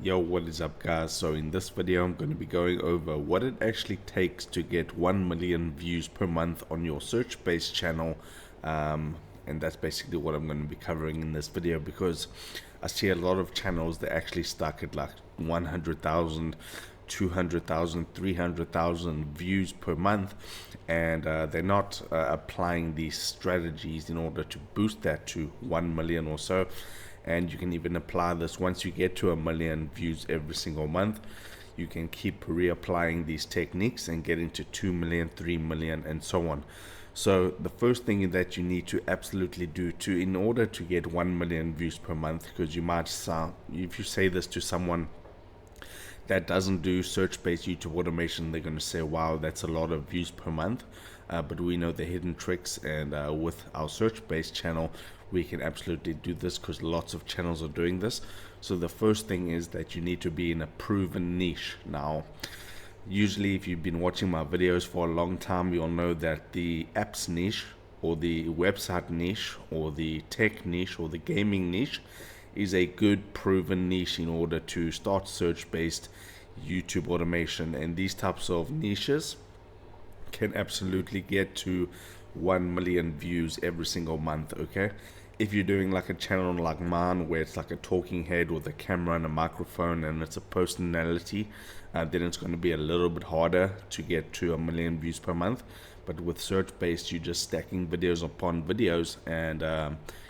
Yo, what is up guys? So in this video I'm going to be going over what it actually takes to get 1 million views per month on your search based channel, and that's basically what I'm going to be covering in this video, because I see a lot of channels that actually stuck at like 100,000, 200,000, 300,000 views per month, and they're not applying these strategies in order to boost that to 1 million or so. And you can even apply this once you get to 1 million views every single month. You can keep reapplying these techniques and getting to 2 million, 3 million, and so on. So the first thing that you need to absolutely do in order to get 1 million views per month, because you might sound, if you say this to someone that doesn't do search-based YouTube automation, they're going to say, wow, that's a lot of views per month. But we know the hidden tricks, and with our search-based channel, we can absolutely do this because lots of channels are doing this. So the first thing is that you need to be in a proven niche. Now, usually if you've been watching my videos for a long time, you'll know that the apps niche, or the website niche, or the tech niche, or the gaming niche is a good proven niche in order to start search-based YouTube automation. And these types of niches can absolutely get to 1 million views every single month. Okay, if you're doing like a channel like mine where it's like a talking head with a camera and a microphone and it's a personality, then it's going to be a little bit harder to get to 1 million views per month. But with search based, you're just stacking videos upon videos, and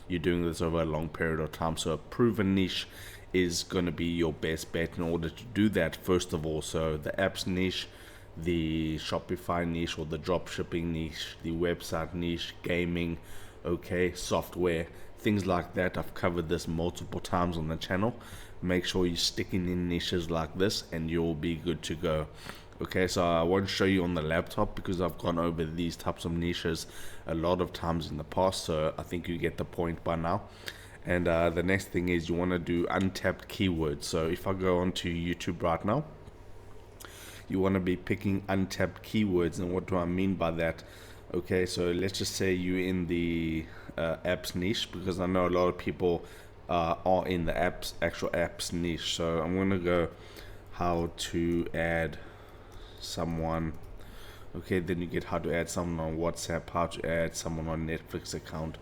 you're doing this over a long period of time. So a proven niche is going to be your best bet in order to do that, first of all. So the apps niche, the Shopify niche, or the drop shipping niche, the website niche, gaming, okay, software, things like that. I've covered this multiple times on the channel. Make sure you're sticking in niches like this and you'll be good to go. Okay, so I won't show you on the laptop because I've gone over these types of niches a lot of times in the past, so I think you get the point by now. And the next thing is you want to do untapped keywords. So if I go onto YouTube right now, you want to be picking untapped keywords. And what do I mean by that? Okay, so let's just say you're in the apps niche, because I know a lot of people are in the actual apps niche. So I'm going to go how to add someone. Okay, then you get how to add someone on WhatsApp, how to add someone on Netflix account.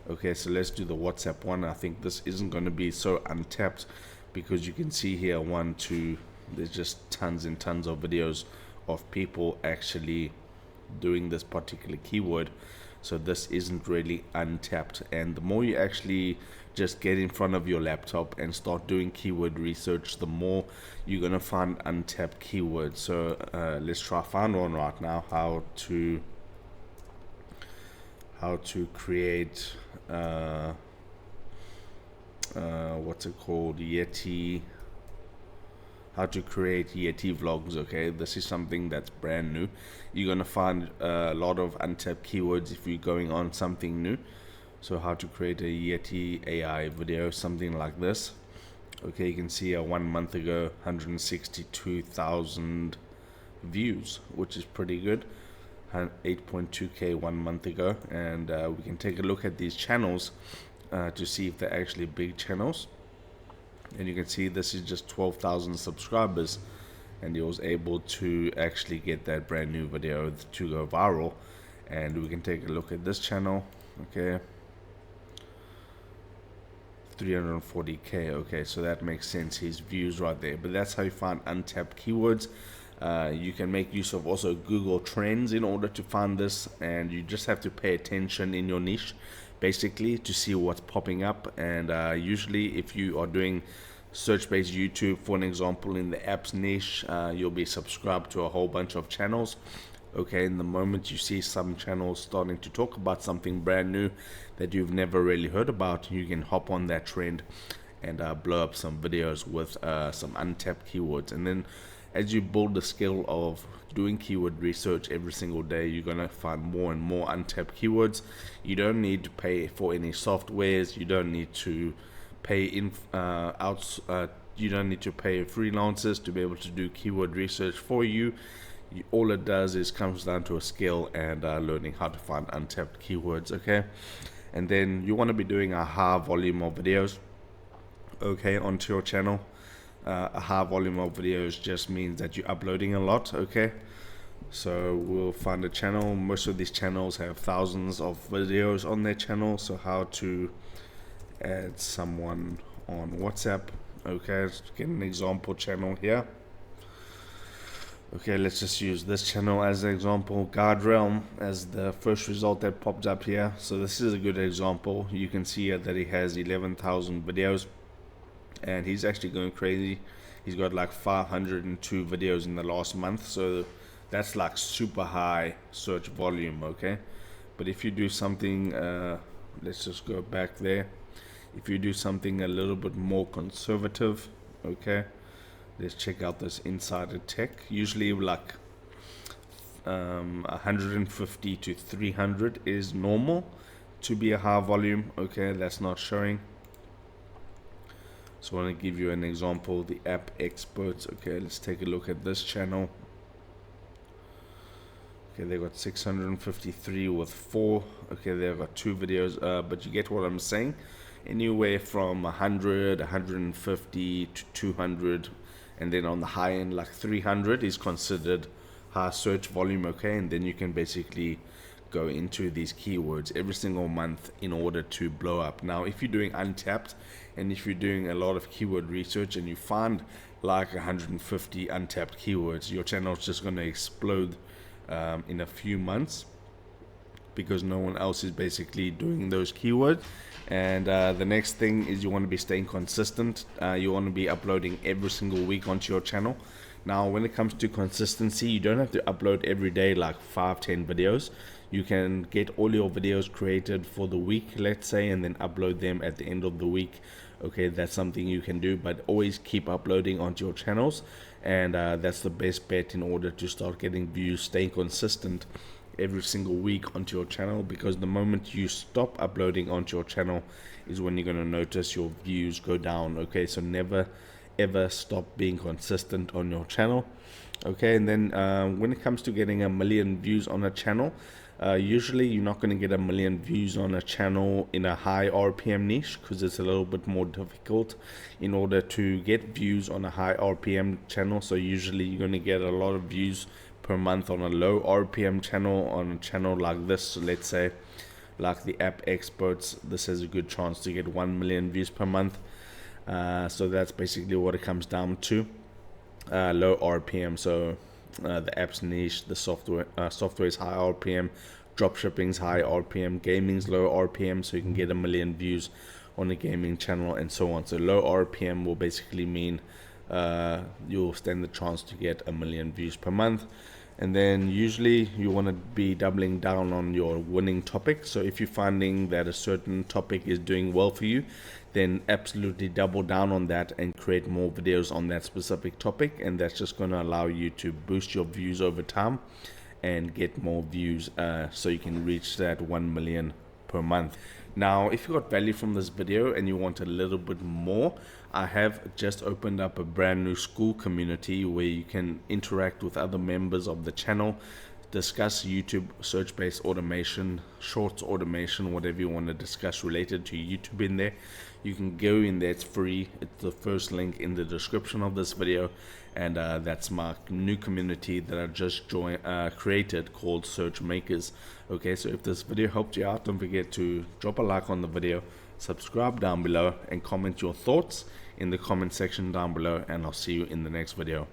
Okay, so let's do the WhatsApp one. I think this isn't going to be so untapped, because you can see here, 1, 2, there's just tons and tons of videos of people actually doing this particular keyword. So this isn't really untapped. And the more you actually just get in front of your laptop and start doing keyword research, the more you're going to find untapped keywords. So let's try find one right now. How to create what's it called, Yeti, how to create Yeti vlogs. Okay, this is something that's brand new. You're gonna find a lot of untapped keywords if you're going on something new. So how to create a Yeti AI video, something like this. Okay, you can see 1 month ago 162,000 views, which is pretty good. 8.2k 1 month ago. And we can take a look at these channels to see if they're actually big channels. And you can see this is just 12,000 subscribers, and he was able to actually get that brand new video to go viral. And we can take a look at this channel. Okay, 340k. okay, so that makes sense, his views right there. But that's how you find untapped keywords. You can make use of also Google Trends in order to find this, and you just have to pay attention in your niche basically to see what's popping up. And usually if you are doing search-based YouTube, for an example, in the apps niche, you'll be subscribed to a whole bunch of channels. Okay, and the moment you see some channels starting to talk about something brand new that you've never really heard about, you can hop on that trend and blow up some videos with some untapped keywords. And then as you build the skill of doing keyword research every single day, you're going to find more and more untapped keywords. You don't need to pay for any softwares. You don't need to pay you don't need to pay freelancers to be able to do keyword research for you. All it does is comes down to a skill and learning how to find untapped keywords. Okay, and then you want to be doing a high volume of videos, okay, onto your channel. A high volume of videos just means that you're uploading a lot. Okay, so we'll find a channel. Most of these channels have thousands of videos on their channel. So how to add someone on WhatsApp. Okay, let's get an example channel here. Okay, let's just use this channel as an example, Guard Realm, as the first result that popped up here. So this is a good example. You can see here that he has 11,000 videos and he's actually going crazy. He's got like 502 videos in the last month, so that's like super high search volume. Okay, but if you do something, let's just go back there. If you do something a little bit more conservative, okay, let's check out this Insider Tech. Usually like 150 to 300 is normal to be a high volume. Okay, that's not showing. So I want to give you an example, the app experts. Okay, let's take a look at this channel. Okay, they got 653 with 4. Okay, they've got 2 videos, but you get what I'm saying. Anywhere from 100, 150 to 200, and then on the high end, like 300 is considered high search volume. Okay, and then you can basically go into these keywords every single month in order to blow up. Now, if you're doing untapped and if you're doing a lot of keyword research and you find like 150 untapped keywords, your channel is just going to explode in a few months, because no one else is basically doing those keywords. And the next thing is you want to be staying consistent. You want to be uploading every single week onto your channel. Now, when it comes to consistency, you don't have to upload every day like 5-10 videos. You can get all your videos created for the week, let's say, and then upload them at the end of the week. Okay, that's something you can do, but always keep uploading onto your channels, and that's the best bet in order to start getting views. Staying consistent every single week onto your channel, because the moment you stop uploading onto your channel is when you're going to notice your views go down. Okay, so never ever stop being consistent on your channel. Okay, and then when it comes to getting 1 million views on a channel, usually you're not going to get 1 million views on a channel in a high RPM niche, because it's a little bit more difficult in order to get views on a high RPM channel. So usually you're going to get a lot of views per month on a low RPM channel. On a channel like this, let's say like the app experts, this has a good chance to get 1 million views per month. So that's basically what it comes down to, low RPM. So the apps niche, the software is high RPM, dropshipping's high RPM, gaming's low RPM, so you can get 1 million views on a gaming channel and so on. So low RPM will basically mean you'll stand the chance to get 1 million views per month. And then usually you want to be doubling down on your winning topic. So if you're finding that a certain topic is doing well for you, then absolutely double down on that and create more videos on that specific topic, and that's just going to allow you to boost your views over time and get more views, so you can reach that 1 million per month. Now, if you got value from this video and you want a little bit more, I have just opened up a brand new school community where you can interact with other members of the channel, discuss YouTube search-based automation, shorts automation, whatever you want to discuss related to YouTube in there. You can go in there, it's free. It's the first link in the description of this video, and that's my new community that I just created, called Search Makers. Okay, so if this video helped you out, don't forget to drop a like on the video, subscribe down below, and comment your thoughts in the comment section down below, and I'll see you in the next video.